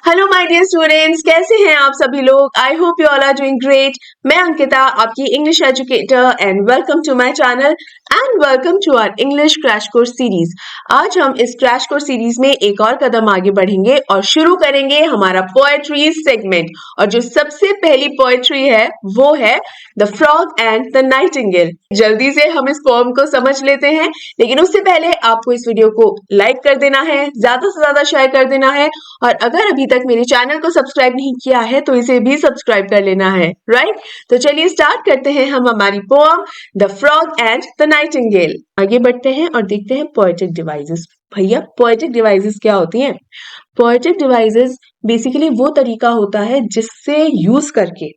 Hello my dear students, कैसे हैं आप सभी लोग। I hope you all are doing great. मैं अंकिता, आपकी English educator, and welcome to my channel and welcome to our English crash course series. आज हम इस क्रैश कोर्स सीरीज में एक और कदम आगे बढ़ेंगे और शुरू करेंगे हमारा पोएट्री सेगमेंट। और जो सबसे पहली पोएट्री है वो है the frog and the Nightingale. जल्दी से हम इस पोएम को समझ लेते हैं, लेकिन उससे पहले आपको इस वीडियो को लाइक कर देना है, ज्यादा से ज्यादा शेयर कर देना है, और अगर अभी तक मेरे चैनल को सब्सक्राइब नहीं किया है तो इसे भी सब्सक्राइब कर लेना है, राइट। तो चलिए स्टार्ट करते हैं हम हमारी poem the frog and the Nightingale. आगे बढ़ते हैं और देखते हैं पोएटिक डिवाइसेस। भैया, पोएटिक डिवाइसेस क्या होती हैं? पोएटिक डिवाइसेस बेसिकली वो तरीका होता है जिससे यूज करके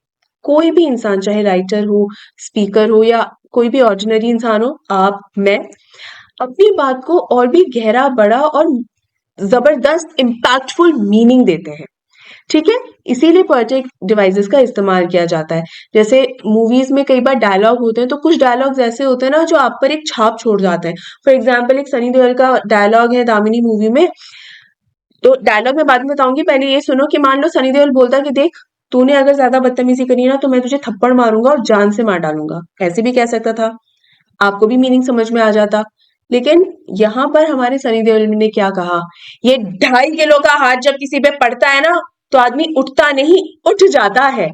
कोई भी इंसान, चाहे राइटर हो, स्पीकर हो, या कोई भी ऑर्डिनरी इंसान हो, आप, मैं, अपनी बात को और भी गहरा, बड़ा और जबरदस्त इम्पैक्टफुल मीनिंग देते हैं। ठीक है, इसीलिए पोएटिक डिवाइसेस का इस्तेमाल किया जाता है। जैसे मूवीज में कई बार डायलॉग होते हैं, तो कुछ डायलॉग्स ऐसे होते हैं ना जो आप पर एक छाप छोड़ जाते हैं। फॉर एग्जाम्पल, एक सनी देओल का डायलॉग है दामिनी मूवी में। तो डायलॉग मैं बाद में बताऊंगी, पहले ये सुनो कि मान लो सनी देओल बोलता कि देख, तूने अगर ज्यादा बदतमीजी करी ना तो मैं तुझे थप्पड़ मारूंगा और जान से मार डालूंगा। ऐसे भी कह सकता था, आपको भी मीनिंग समझ में आ जाता। लेकिन यहाँ पर हमारे सनी देओल ने क्या कहा, ये 2.5 किलो का हाथ जब किसी पे पड़ता है ना तो आदमी उठता नहीं, उठ जाता है।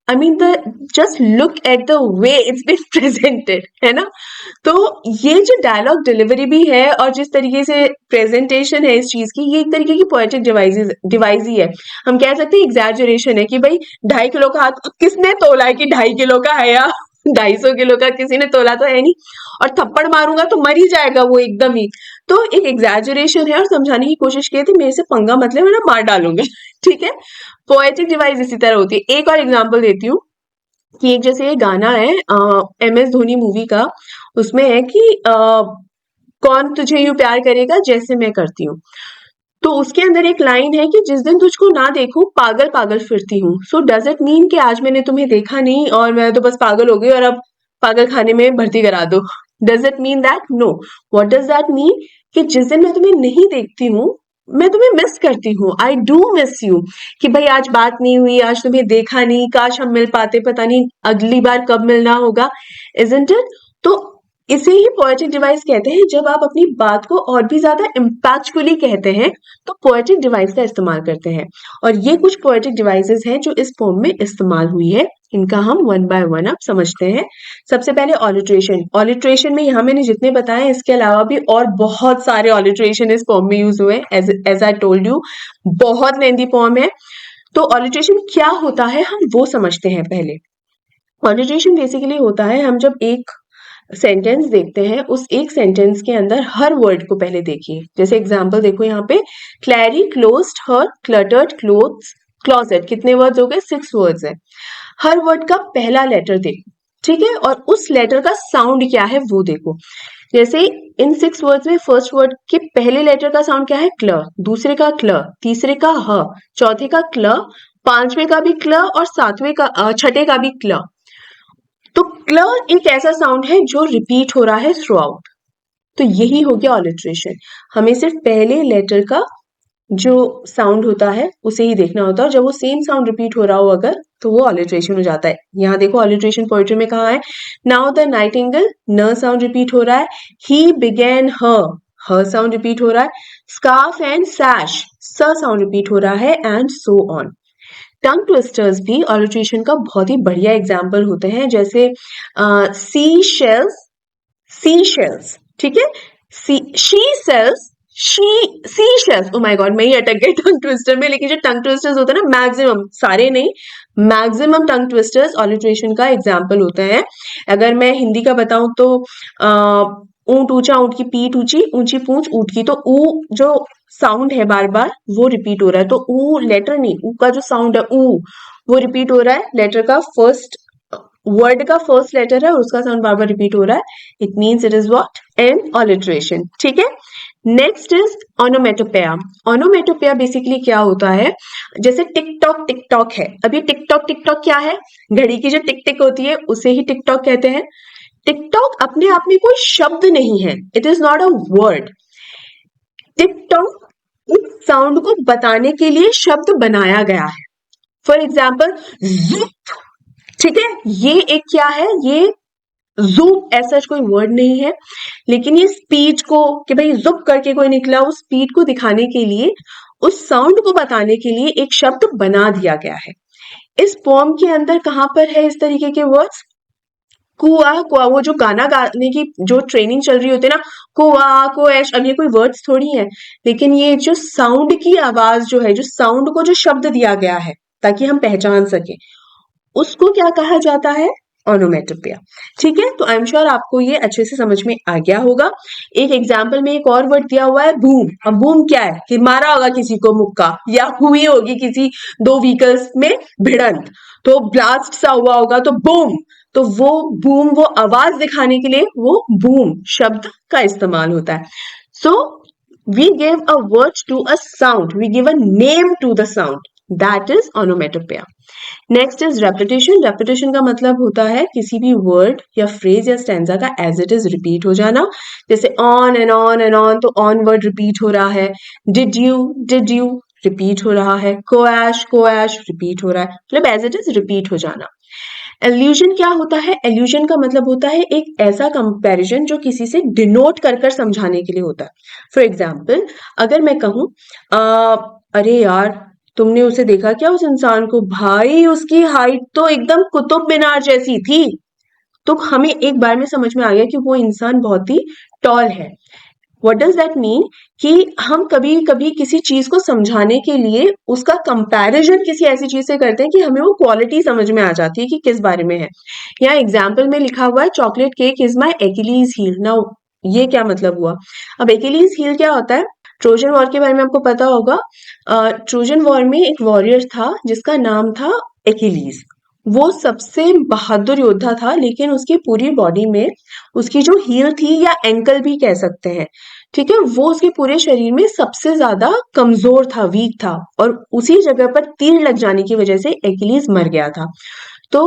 I mean the just look at the way it's been presented, है ना। तो ये जो डायलॉग डिलीवरी भी है और जिस तरीके से प्रेजेंटेशन है इस चीज की, ये एक तरीके की पोएटिक डिवाइस ही है। हम कह सकते हैं एग्जैजरेशन है कि भाई 2.5 किलो का हाथ, अब किसने तोला है कि 2.5 किलो का है, या 250 किलो का किसी ने तोला तो है नहीं। और थप्पड़ मारूंगा तो मर ही जाएगा वो एकदम ही। तो एक एग्जैजरेशन है और समझाने की कोशिश की थी, मेरे से पंगा मतलब मैं ना मार डालूंगा। ठीक है, पोएटिक डिवाइस इसी तरह होती है। एक और एग्जांपल देती हूँ कि एक जैसे ये गाना है MS धोनी मूवी का, उसमें है कि कौन तुझे यूं प्यार करेगा जैसे मैं करती हूँ। तो उसके अंदर एक लाइन है कि जिस दिन तुझको ना देखूं पागल पागल फिरती हूँ। सो डज इट मीन कि आज मैंने तुम्हें देखा नहीं और मैं तो बस पागल हो गई और अब पागल खाने में भर्ती करा दो? Does it mean that? No. What does that mean कि जिस दिन मैं तुम्हें नहीं देखती हूँ, मैं तुम्हें मिस करती हूँ। I do miss you. कि भाई आज बात नहीं हुई, आज तुम्हें देखा नहीं, काश हम मिल पाते, पता नहीं अगली बार कब मिलना होगा। Isn't it? तो इसे ही पोएटिक डिवाइस कहते हैं। जब आप अपनी बात को और भी ज्यादा इम्पैक्टफुली कहते हैं तो पोएटिक डिवाइस का इस्तेमाल करते हैं। और ये कुछ पोएटिक डिवाइसेस हैं जो इस पोम में इस्तेमाल हुई है। इनका हम वन बाय वन अब समझते हैं। सबसे पहले ऑलिट्रेशन। ऑलिट्रेशन में यहाँ मैंने जितने बताए, इसके अलावा भी और बहुत सारे ऑलिट्रेशन इस पोम में यूज हुए। एज आई टोल्ड यू, बहुत लेंथी पोम है। तो ऑलिट्रेशन क्या होता है हम वो समझते हैं पहले। ऑलिट्रेशन बेसिकली होता है, हम जब एक सेंटेंस देखते हैं, उस एक सेंटेंस के अंदर हर वर्ड को पहले देखिए। जैसे एग्जांपल देखो यहाँ पे, क्लैरी क्लोज्ड हर क्लटर्ड क्लोथ्स क्लोजेट। कितने वर्ड्स हो गए? 6 वर्ड्स है। हर वर्ड का पहला लेटर देखो, ठीक है, और उस लेटर का साउंड क्या है वो देखो। जैसे इन 6 वर्ड्स में फर्स्ट वर्ड के पहले लेटर का साउंड क्या है? क्ल। दूसरे का क्ल, तीसरे का ह, चौथे का क्ल, पांचवे का भी क्ल, और सातवें का छठे का भी क्ल। तो क्ल एक ऐसा साउंड है जो रिपीट हो रहा है थ्रू आउट। तो यही हो गया ऑलिट्रेशन। हमें सिर्फ पहले लेटर का जो साउंड होता है उसे ही देखना होता है, और जब वो सेम साउंड रिपीट हो रहा हो अगर, तो वो ऑलिट्रेशन हो जाता है। यहाँ देखो ऑलिट्रेशन पोएट्री में कहा है, नाउ द नाइटिंगेल, न साउंड रिपीट हो रहा है। ही बिगेन ह साउंड रिपीट हो रहा है। स्कार्फ एंड सैश, स साउंड रिपीट हो रहा है, and so on. Tongue twisters भी ऑलिट्रेशन का बहुत ही बढ़िया एग्जाम्पल होते हैं। जैसे सी शेल्स, सी शेल्स, ठीक है, she sales, sea shells. Oh my God, मैं ही अटक गई टंग ट्विस्टर में। लेकिन जो टंग ट्विस्टर्स होते हैं ना, मैक्सिमम, सारे नहीं, मैक्सिमम टंग ट्विस्टर्स ऑलिट्रेशन का एग्जाम्पल होते हैं। अगर मैं हिंदी का बताऊं तो ऊंट ऊंचा, ऊंट की पीठ ऊंची, ऊंची पूंछ ऊंट की। तो ऊ जो साउंड है बार बार वो रिपीट हो रहा है। तो ऊ लेटर नहीं, ऊ का जो साउंड है ऊ, वो रिपीट हो रहा है। लेटर का फर्स्ट, वर्ड का फर्स्ट लेटर है और उसका साउंड बार बार रिपीट हो रहा है। It means it is what? An alliteration. ठीक है, next is onomatopoeia. Onomatopoeia basically क्या होता है? जैसे टिकटॉक टिकटॉक है। अब ये टिकटॉक टिकटॉक क्या है? घड़ी की जो टिक टिक होती है उसे ही टिकटॉक कहते हैं। टिकटॉक अपने आप में कोई शब्द नहीं है, it is not a word. TikTok इस साउंड को बताने के लिए शब्द बनाया गया है। फॉर एग्जाम्पल जुप, ठीक है, ये एक क्या है, ये जुप ऐसा कोई वर्ड नहीं है, लेकिन ये स्पीड को कि भाई जुप करके कोई निकला, उस स्पीड को दिखाने के लिए, उस साउंड को बताने के लिए एक शब्द बना दिया गया है। इस पोम के अंदर कहां पर है इस तरीके के वर्ड्स? कुआ कुआ, वो जो गाना गाने की जो ट्रेनिंग चल रही होती है ना, कुआ कोएश, अब ये कोई वर्ड्स थोड़ी है, लेकिन ये जो साउंड की आवाज जो है, जो साउंड को जो शब्द दिया गया है ताकि हम पहचान सके, उसको क्या कहा जाता है? ओनोमेटोपिया। ठीक है, तो आई एम श्योर आपको ये अच्छे से समझ में आ गया होगा। एक एग्जाम्पल में एक और वर्ड दिया हुआ है बूम। अब बूम क्या है कि मारा होगा किसी को मुक्का, या हुई होगी किसी दो व्हीकल्स में भिड़ंत, तो ब्लास्ट सा हुआ होगा, तो बूम। तो वो बूम, वो आवाज दिखाने के लिए वो बूम शब्द का इस्तेमाल होता है। So we give a word to a sound, we give a name to the sound, that is onomatopoeia. Next is repetition. Repetition का मतलब होता है किसी भी वर्ड या फ्रेज या स्टैंजा का एज इट इज रिपीट हो जाना। जैसे on and on and on, तो ऑन वर्ड रिपीट हो रहा है। डिड यू रिपीट हो रहा है। कोएश रिपीट हो रहा है, मतलब एज इट इज रिपीट हो जाना। एल्यूजन क्या होता है? एल्यूजन का मतलब होता है एक ऐसा कंपैरिजन जो किसी से डिनोट कर कर समझाने के लिए होता है। फॉर एग्जाम्पल, अगर मैं कहूं अरे यार तुमने उसे देखा क्या, उस इंसान को? भाई उसकी हाइट तो एकदम कुतुब मीनार जैसी थी। तो हमें एक बार में समझ में आ गया कि वो इंसान बहुत ही टॉल है। What does that mean? कि हम कभी कभी किसी चीज को समझाने के लिए उसका कंपैरिजन किसी ऐसी चीज से करते हैं कि हमें वो क्वालिटी समझ में आ जाती है कि किस बारे में है। यहाँ एग्जाम्पल में लिखा हुआ है chocolate cake is my Achilles heel. Now ये क्या मतलब हुआ? अब एक्यूलीज हील क्या होता है? ट्रोजन वॉर के बारे में आपको पता होगा। ट्रोजन वॉर में एक वॉरियर था जिसका नाम था एक्यूलीज। वो सबसे बहादुर योद्धा था, लेकिन उसकी पूरी बॉडी में उसकी जो हील थी, या एंकल भी कह सकते हैं, ठीक है, वो उसके पूरे शरीर में सबसे ज्यादा कमजोर था, वीक था, और उसी जगह पर तीर लग जाने की वजह से एक्यूलीज मर गया था। तो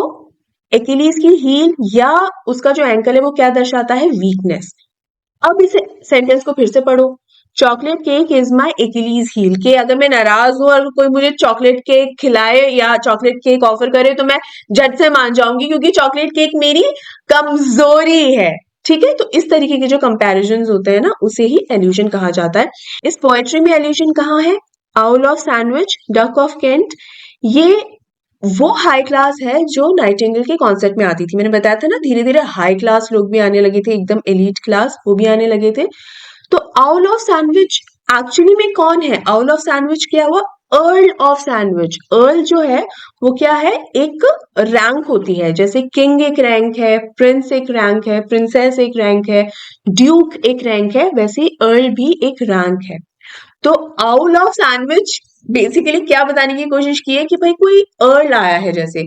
एक्यूलीज की हील या उसका जो एंकल है वो क्या दर्शाता है? वीकनेस। अब इस सेंटेंस को फिर से पढ़ो। Chocolate cake is my Achilles heel. के अगर मैं नाराज हूं और कोई मुझे चॉकलेट केक खिलाए या चॉकलेट केक ऑफर करे तो मैं झट से मान जाऊंगी, क्योंकि चॉकलेट केक मेरी कमजोरी है। ठीक है, तो इस तरीके के जो कंपैरिजंस होते हैं ना, उसे ही एल्यूजन कहा जाता है। इस पोएट्री में एल्यूजन कहाँ है? Owl of sandwich, duck of Kent, ये वो हाई क्लास है जो नाइटिंगेल के कॉन्सेप्ट में आती थी। मैंने बताया था ना, धीरे धीरे हाई क्लास लोग भी आने लगे थे, एकदम एलीट क्लास, वो भी आने लगे थे। तो आउल ऑफ सैंडविच एक्चुअली में कौन है? आउल ऑफ सैंडविच क्या हुआ? Earl of sandwich. अर्ल जो है वो क्या है? एक रैंक होती है, जैसे किंग एक रैंक है, प्रिंस एक रैंक है, प्रिंसेस एक रैंक है, ड्यूक एक रैंक है, वैसे अर्ल भी एक रैंक है। तो आउल ऑफ सैंडविच बेसिकली क्या बताने की कोशिश की है कि भाई कोई अर्ल आया है, जैसे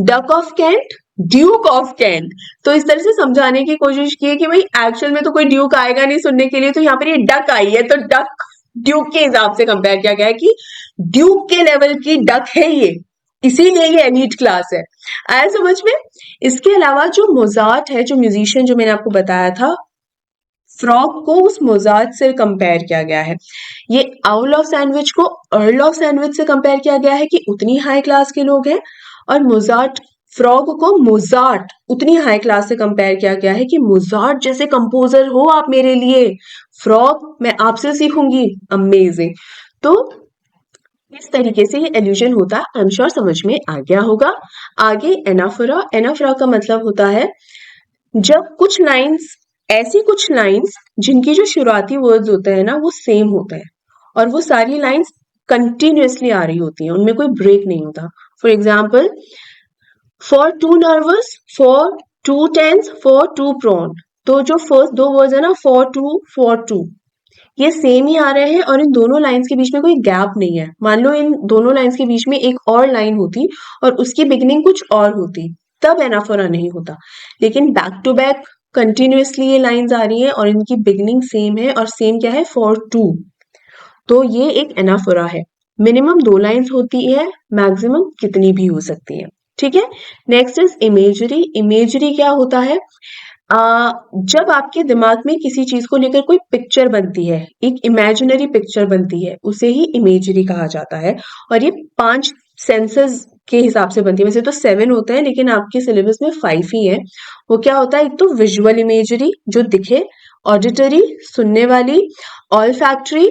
duck of Kent, duke of Kent. तो इस तरह से समझाने की कोशिश की है कि भाई एक्चुअल में तो कोई ड्यूक आएगा नहीं सुनने के लिए, तो यहाँ पर ये डक आई है, तो डक ड्यूक के हिसाब से कंपेयर किया गया है कि ड्यूक के लेवल की डक है ये, इसीलिए ये एलीट क्लास है। आया समझ में? इसके अलावा जो मोजार्ट है, जो म्यूजिशियन जो मैंने आपको बताया था, फ्रॉग को उस मोजार्ट से कंपेयर किया गया है। ये आउल ऑफ सैंडविच को अर्ल ऑफ सैंडविच से कंपेयर किया गया है कि उतनी हाई क्लास के लोग हैं, और मोजार्ट फ्रॉग को मोजार्ट उतनी हाई क्लास से कंपेयर किया गया है कि मोजार्ट जैसे कंपोजर हो आप मेरे लिए, फ्रॉग मैं आपसे सीखूंगी, अमेजिंग। तो इस तरीके से ये एल्यूजन होता है। आई एम श्योर समझ में आ गया होगा। आगे एनाफोरा। एनाफोरा का मतलब होता है जब कुछ लाइंस, ऐसी कुछ लाइंस जिनकी जो शुरुआती वर्ड्स होते हैं ना वो सेम होते हैं, और वो सारी लाइंस कंटिन्यूअसली आ रही होती हैं, उनमें कोई ब्रेक नहीं होता। For example, for too nervous, for too tense, for too prone. तो जो फर्स्ट दो वर्ड्स है ना, फॉर टू, ये सेम ही आ रहे हैं, और इन दोनों लाइंस के बीच में कोई गैप नहीं है। मान लो इन दोनों लाइंस के बीच में एक और लाइन होती और उसकी बिगिनिंग कुछ और होती, तब एनाफोरा नहीं होता। लेकिन बैक टू बैक कंटिन्यूअसली ये लाइंस आ रही हैं और इनकी बिगिनिंग सेम है, और सेम क्या है? For too. तो ये एक एनाफोरा है। मिनिमम दो लाइंस होती है, मैक्सिमम कितनी भी हो सकती है। ठीक है, नेक्स्ट इज इमेजरी। इमेजरी क्या होता है? जब आपके दिमाग में किसी चीज को लेकर कोई पिक्चर बनती है, एक इमेजिनरी पिक्चर बनती है, उसे ही इमेजरी कहा जाता है। और ये 5 सेंसेस के हिसाब से बनती है। वैसे तो 7 होते हैं, लेकिन आपके सिलेबस में 5 ही है। वो क्या होता है? एक तो विजुअल इमेजरी जो दिखे, ऑडिटरी सुनने वाली, ऑल्फैक्टरी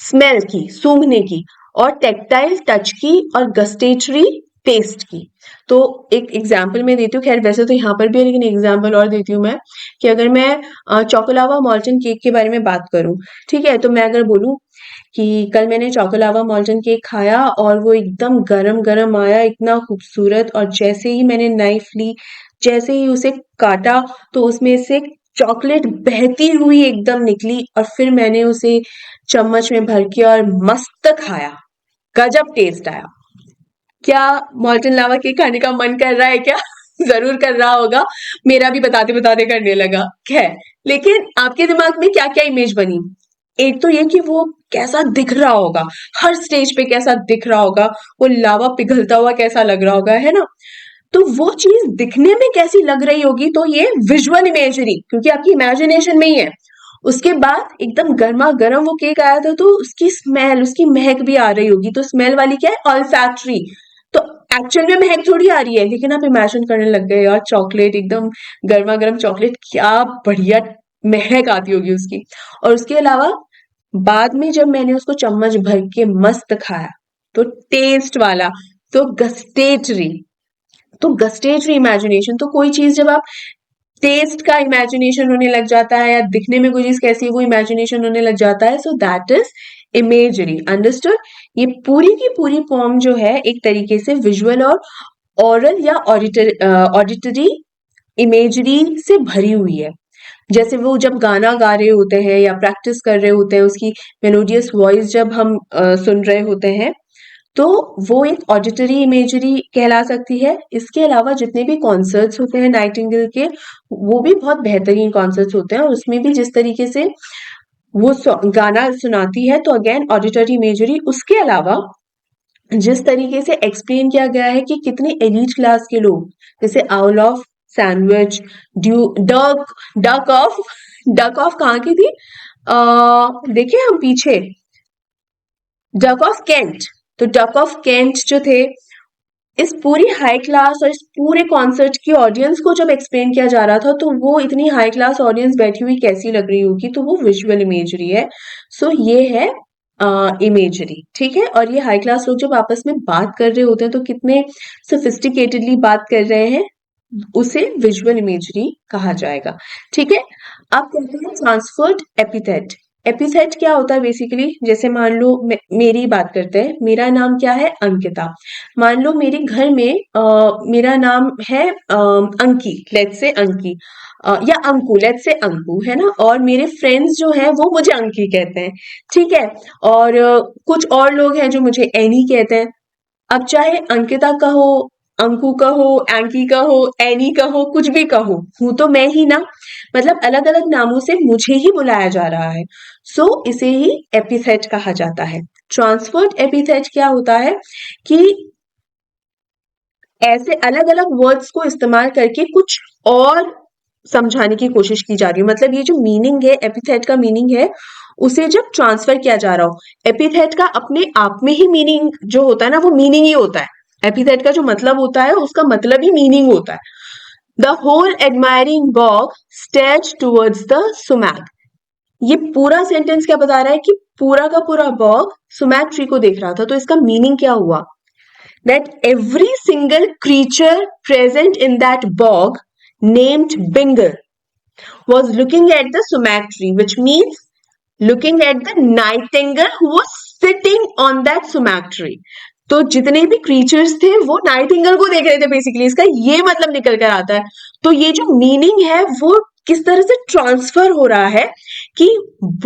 स्मेल की, सूंघने की, और टेक्टाइल टच की, और गस्टेटरी टेस्ट की। तो एक एग्जाम्पल मैं देती हूँ, खैर वैसे तो यहाँ पर भी है, लेकिन एग्जाम्पल और देती हूँ मैं, कि अगर मैं चोकोलावा मॉल्टन केक के बारे में बात करूँ, ठीक है, तो मैं अगर बोलूँ कि कल मैंने चोकोलावा मॉल्टन केक खाया और वो एकदम गरम गरम आया, इतना खूबसूरत, और जैसे ही मैंने नाइफ ली, जैसे ही उसे काटा, तो उसमें से चॉकलेट बहती हुई एकदम निकली, और फिर मैंने उसे चम्मच में भर के और मस्त खाया। गजब टेस्ट आया। क्या मॉल्टन लावा केक खाने का मन कर रहा है क्या? जरूर कर रहा होगा। मेरा भी बताते बताते करने लगा। खैर, लेकिन आपके दिमाग में क्या क्या इमेज बनी? एक तो ये कि वो कैसा दिख रहा होगा, हर स्टेज पे कैसा दिख रहा होगा, वो लावा पिघलता हुआ कैसा लग रहा होगा, है ना? तो वो चीज दिखने में कैसी लग रही होगी, तो ये विजुअल इमेजरी, क्योंकि आपकी इमेजिनेशन में ही है। उसके बाद एकदम गर्मा गर्म वो केक आया था, तो उसकी स्मेल, उसकी महक भी आ रही होगी। तो स्मेल वाली क्या है? ऑल्फैक्टरी। तो एक्चुअल में महक थोड़ी आ रही है, लेकिन आप इमेजिन करने लग गए, यार चॉकलेट एकदम गर्मा गर्म चॉकलेट, क्या बढ़िया महक आती होगी उसकी। और उसके अलावा बाद में जब मैंने उसको चम्मच भर के मस्त खाया, तो टेस्ट वाला, तो गस्टेटरी, तो गस्टेटरी इमेजिनेशन। तो कोई चीज जब आप टेस्ट का इमेजिनेशन होने लग जाता है, या दिखने में कोई चीज कैसी है वो इमेजिनेशन होने लग जाता है, so that is imagery. Understood? ये पूरी की पूरी फॉर्म जो है एक तरीके से विजुअल और ऑरल या ऑडिटरी इमेजरी से भरी हुई है। जैसे वो जब गाना गा रहे होते हैं या प्रैक्टिस कर रहे होते हैं, उसकी मेलोडियस वॉइस जब हम सुन रहे होते हैं, तो वो एक ऑडिटरी इमेजरी कहला सकती है। इसके अलावा जितने भी कॉन्सर्ट्स होते हैं नाइटिंगेल के, वो भी बहुत बेहतरीन कॉन्सर्ट्स होते हैं, और उसमें भी जिस तरीके से वो गाना सुनाती है, तो अगेन ऑडिटरी इमेजरी। उसके अलावा जिस तरीके से एक्सप्लेन किया गया है कि कितने एलीट क्लास के लोग, जैसे owl of sandwich, due duck duck of कहाँ की थी? देखिए हम पीछे, डक ऑफ केंट। तो डक ऑफ केंट जो थे, इस पूरी हाई क्लास और इस पूरे कॉन्सर्ट की ऑडियंस को जब एक्सप्लेन किया जा रहा था, तो वो इतनी हाई क्लास ऑडियंस बैठी हुई कैसी लग रही होगी, तो वो विजुअल इमेजरी है। सो ये है इमेजरी, ठीक है। और ये हाई क्लास लोग जब आपस में बात कर रहे होते हैं, तो कितने सोफिस्टिकेटेडली बात कर रहे हैं, उसे विजुअल इमेजरी कहा जाएगा, ठीक है। अब कहते हैं ट्रांसफर्ड एपिथेट। एपिथेट क्या होता है बेसिकली? जैसे मान लो मेरी बात करते हैं, मेरा नाम क्या है? अंकिता। मान लो मेरे घर में मेरा नाम है अंकी, लेट्स से अंकी, या अंकु, लेट्स से अंकु, है ना। और मेरे फ्रेंड्स जो हैं वो मुझे अंकी कहते हैं, ठीक है। और कुछ और लोग हैं जो मुझे एनी कहते हैं। अब चाहे अंकिता कहो, अंकु कहो, एंकी कहो, एनी कहो, कुछ भी कहो, हूं तो मैं ही ना। मतलब अलग अलग नामों से मुझे ही बुलाया जा रहा है। सो इसे ही एपिथेट कहा जाता है। ट्रांसफर्ड एपिथेट क्या होता है कि ऐसे अलग अलग वर्ड्स को इस्तेमाल करके कुछ और समझाने की कोशिश की जा रही है। मतलब ये जो मीनिंग है, एपिथेट का मीनिंग है, उसे जब ट्रांसफर किया जा रहा हो। एपिथेट का अपने आप में ही मीनिंग जो होता है ना, वो मीनिंग ही होता है। एपिथेट का जो मतलब होता है, उसका मतलब ही मीनिंग होता है। The whole admiring bog stage towards the sumac. ये पूरा सेंटेंस क्या बता रहा है कि पूरा का पूरा बॉग सुमैक ट्री को देख रहा था। तो इसका मीनिंग क्या हुआ? that every single creature present in that bog named Bingle was looking at the sumac tree, which means looking at the nightingale who was sitting on that sumac tree. तो जितने भी क्रीचर्स थे वो Nightingale को देख रहे थे basically, इसका ये मतलब निकल कर आता है। तो ये जो मीनिंग है वो किस तरह से ट्रांसफर हो रहा है कि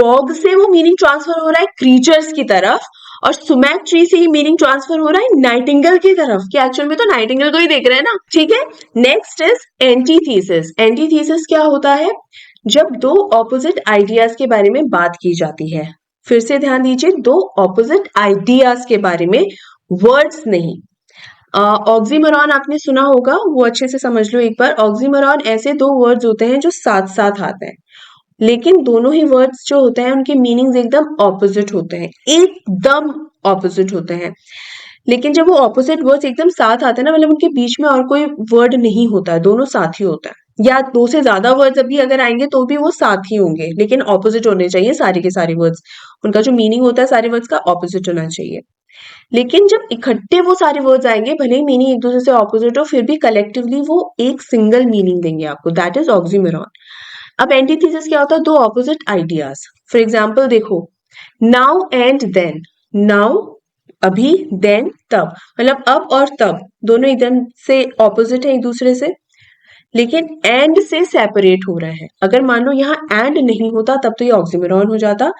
बॉग से वो मीनिंग ट्रांसफर हो रहा है क्रीचर्स की तरफ, और सुमैक ट्री से ही मीनिंग ट्रांसफर हो रहा है नाइटिंगल की तरफ, कि एक्चुअल में तो नाइटिंगल को ही देख रहे हैं ना, ठीक है। Next is antithesis. एंटीथीसिस क्या होता है? जब दो ऑपोजिट आइडियाज के बारे में बात की जाती है। फिर से ध्यान दीजिए, दो ऑपोजिट आइडियाज के बारे में, वर्ड्स नहीं। ऑक्सीमोरॉन आपने सुना होगा, वो अच्छे से समझ लो एक बार। ऑक्सीमोरॉन ऐसे दो वर्ड्स होते हैं जो साथ साथ आते हैं, लेकिन दोनों ही वर्ड्स जो होते हैं उनके मीनिंग्स एकदम ऑपोजिट होते हैं, एकदम ऑपोजिट होते हैं। लेकिन जब वो ऑपोजिट वर्ड्स एकदम साथ आते हैं ना, मतलब उनके बीच में और कोई वर्ड नहीं होता है, दोनों साथ ही होता है, या दो से ज्यादा वर्ड्स अभी अगर आएंगे तो भी वो साथ ही होंगे, लेकिन ऑपोजिट होने चाहिए सारे के सारे वर्ड्स। उनका जो मीनिंग होता है सारे वर्ड्स का ऑपोजिट होना चाहिए। लेकिन जब इकट्ठे वो सारे वर्ड्स आएंगे, भले ही मीनिंग एक दूसरे से ऑपोजिट हो, फिर भी कलेक्टिवली वो एक सिंगल मीनिंग देंगे आपको, दैट इज ऑक्सीमोरॉन। अब एंटीथेसिस क्या होता है? दो ऑपोजिट आइडियाज। फॉर एग्जाम्पल देखो, नाउ एंड देन। नाउ अभी, देन तब, मतलब अब और तब दोनों एकदम से ऑपोजिट है एक दूसरे से, लेकिन एंड से सेपरेट हो रहा है। अगर मान लो यहाँ एंड नहीं होता तब तो ये ऑक्सीमोरॉन हो जाता।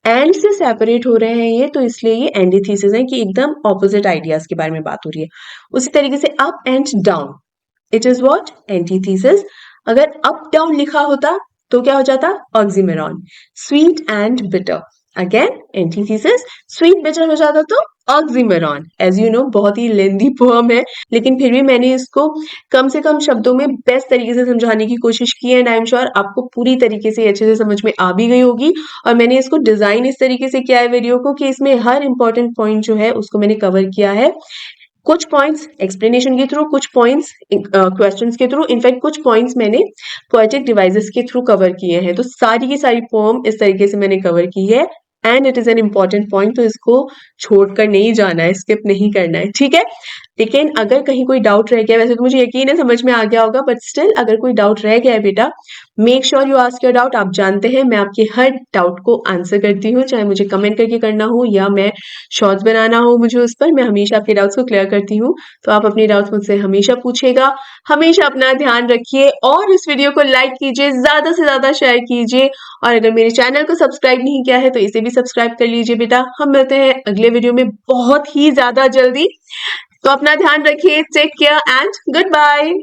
एंड से सेपरेट हो रहे हैं ये, तो इसलिए ये एंटीथेसिस है कि एकदम ऑपोजिट आइडियाज के बारे में बात हो रही है। उसी तरीके से up and down, it is what? Antithesis. अगर अप डाउन लिखा होता तो क्या हो जाता? Oxymoron. Sweet and bitter, again antithesis. Sweet bitter हो जाता तो ऑक्सीमोरॉन। एज यू नो, बहुत ही लेंदी पोएम है, लेकिन फिर भी मैंने इसको कम से कम शब्दों में बेस्ट तरीके से समझाने की कोशिश की है, एंड आई एम श्योर आपको पूरी तरीके से अच्छे से समझ में आ भी गई होगी। और मैंने इसको डिजाइन इस तरीके से किया है वीडियो को कि इसमें हर इंपॉर्टेंट पॉइंट जो है उसको मैंने कवर किया है। कुछ पॉइंट्स एक्सप्लेनेशन के थ्रू, कुछ पॉइंट्स क्वेश्चंस के थ्रू, इनफैक्ट कुछ पॉइंट्स मैंने पोएटिक डिवाइसेस के थ्रू कवर किए हैं। तो सारी की सारी पोएम इस तरीके से मैंने कवर की है, and it is an important point, तो इसको छोड़कर नहीं जाना है, स्किप नहीं करना है, ठीक है। लेकिन अगर कहीं कोई डाउट रह गया, वैसे तो मुझे यकीन है समझ में आ गया होगा, बट स्टिल अगर कोई डाउट रह गया है बेटा, make sure you ask your doubt. आप जानते हैं मैं आपके हर डाउट को आंसर करती हूँ, चाहे मुझे कमेंट करके करना हो या मैं शॉर्ट्स बनाना हो मुझे उस पर, मैं हमेशा आपके डाउट्स को क्लियर करती हूँ। तो आप अपने डाउट्स मुझसे हमेशा पूछेगा। हमेशा अपना ध्यान रखिए और इस वीडियो को लाइक कीजिए, ज्यादा से ज्यादा शेयर कीजिए, और अगर मेरे चैनल को सब्सक्राइब नहीं किया है तो इसे भी सब्सक्राइब कर लीजिए बेटा। हम मिलते हैं अगले वीडियो में बहुत ही ज्यादा जल्दी। तो अपना ध्यान रखिए, take care and good bye.